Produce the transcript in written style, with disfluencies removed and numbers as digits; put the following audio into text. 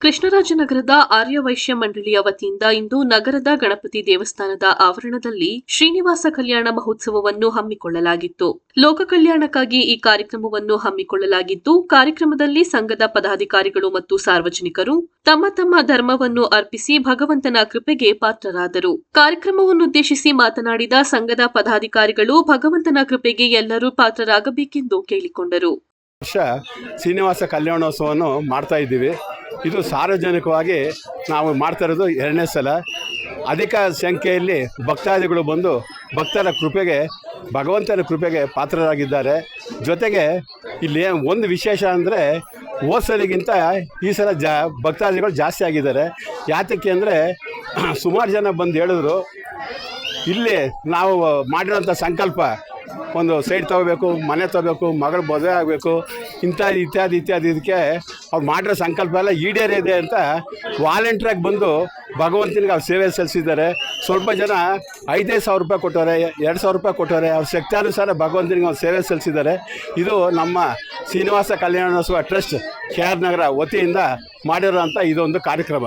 ಕೃಷ್ಣರಾಜನಗರದ ಆರ್ಯವೈಶ್ಯ ಮಂಡಳಿಯ ವತಿಯಿಂದ ಇಂದು ನಗರದ ಗಣಪತಿ ದೇವಸ್ಥಾನದ ಆವರಣದಲ್ಲಿ ಶ್ರೀನಿವಾಸ ಕಲ್ಯಾಣ ಮಹೋತ್ಸವವನ್ನು ಹಮ್ಮಿಕೊಳ್ಳಲಾಗಿತ್ತು. ಲೋಕ ಕಲ್ಯಾಣಕ್ಕಾಗಿ ಈ ಕಾರ್ಯಕ್ರಮವನ್ನು ಹಮ್ಮಿಕೊಳ್ಳಲಾಗಿದ್ದು, ಕಾರ್ಯಕ್ರಮದಲ್ಲಿ ಸಂಘದ ಪದಾಧಿಕಾರಿಗಳು ಮತ್ತು ಸಾರ್ವಜನಿಕರು ತಮ್ಮ ತಮ್ಮ ಧರ್ಮವನ್ನು ಅರ್ಪಿಸಿ ಭಗವಂತನ ಕೃಪೆಗೆ ಪಾತ್ರರಾದರು. ಕಾರ್ಯಕ್ರಮವನ್ನುದ್ದೇಶಿಸಿ ಮಾತನಾಡಿದ ಸಂಘದ ಪದಾಧಿಕಾರಿಗಳು ಭಗವಂತನ ಕೃಪೆಗೆ ಎಲ್ಲರೂ ಪಾತ್ರರಾಗಬೇಕೆಂದು ಕೇಳಿಕೊಂಡರು. ಶ್ರೀನಿವಾಸ ಕಲ್ಯಾಣೋತ್ಸವವನ್ನು ಮಾಡ್ತಾ ಇದ್ದೀವಿ. ಇದು ಸಾರ್ವಜನಿಕವಾಗಿ ನಾವು ಮಾಡ್ತಾ ಇರೋದು 2ನೇ ಸಲ. ಅಧಿಕ ಸಂಖ್ಯೆಯಲ್ಲಿ ಭಕ್ತಾದಿಗಳು ಬಂದು ಭಕ್ತರ ಕೃಪೆಗೆ, ಭಗವಂತನ ಕೃಪೆಗೆ ಪಾತ್ರರಾಗಿದ್ದಾರೆ. ಜೊತೆಗೆ ಇಲ್ಲಿ ಒಂದು ವಿಶೇಷ ಅಂದರೆ ಹೋದ್ಸಲಿಗಿಂತ ಈ ಸಲ ಭಕ್ತಾದಿಗಳು ಜಾಸ್ತಿ ಆಗಿದ್ದಾರೆ. ಯಾತಕ್ಕೆ ಅಂದರೆ ಸುಮಾರು ಜನ ಬಂದು ಹೇಳಿದ್ರು, ಇಲ್ಲಿ ನಾವು ಮಾಡಿರೋಂಥ ಸಂಕಲ್ಪ ಒಂದು ಸೈಡ್ ತೊಗೋಬೇಕು, ಮನೆ ತೊಗೋಬೇಕು, ಮಗಳು ಮದುವೆ ಆಗಬೇಕು, ಇತ್ಯಾದಿ ಇದಕ್ಕೆ ಅವ್ರು ಮಾಡಿರೋ ಸಂಕಲ್ಪ ಎಲ್ಲ ಈಡೇರಿದೆ ಅಂತ ವಾಲಂಟ್ರಾಗಿ ಬಂದು ಭಗವಂತನಿಗೆ ಅವ್ರು ಸೇವೆ ಸಲ್ಲಿಸಿದ್ದಾರೆ. ಸ್ವಲ್ಪ ಜನ 5,000 ರೂಪಾಯಿ ಕೊಟ್ಟವ್ರೆ, 2,000 ರೂಪಾಯಿ ಕೊಟ್ಟವ್ರೆ. ಅವ್ರ ಶಕ್ತಾನುಸಾರ ಭಗವಂತನಿಗೆ ಅವ್ರು ಸೇವೆ ಸಲ್ಲಿಸಿದ್ದಾರೆ. ಇದು ನಮ್ಮ ಶ್ರೀನಿವಾಸ ಕಲ್ಯಾಣೋತ್ಸವ ಟ್ರಸ್ಟ್ KR ನಗರ ವತಿಯಿಂದ ಮಾಡಿರೋಂಥ ಇದೊಂದು ಕಾರ್ಯಕ್ರಮ.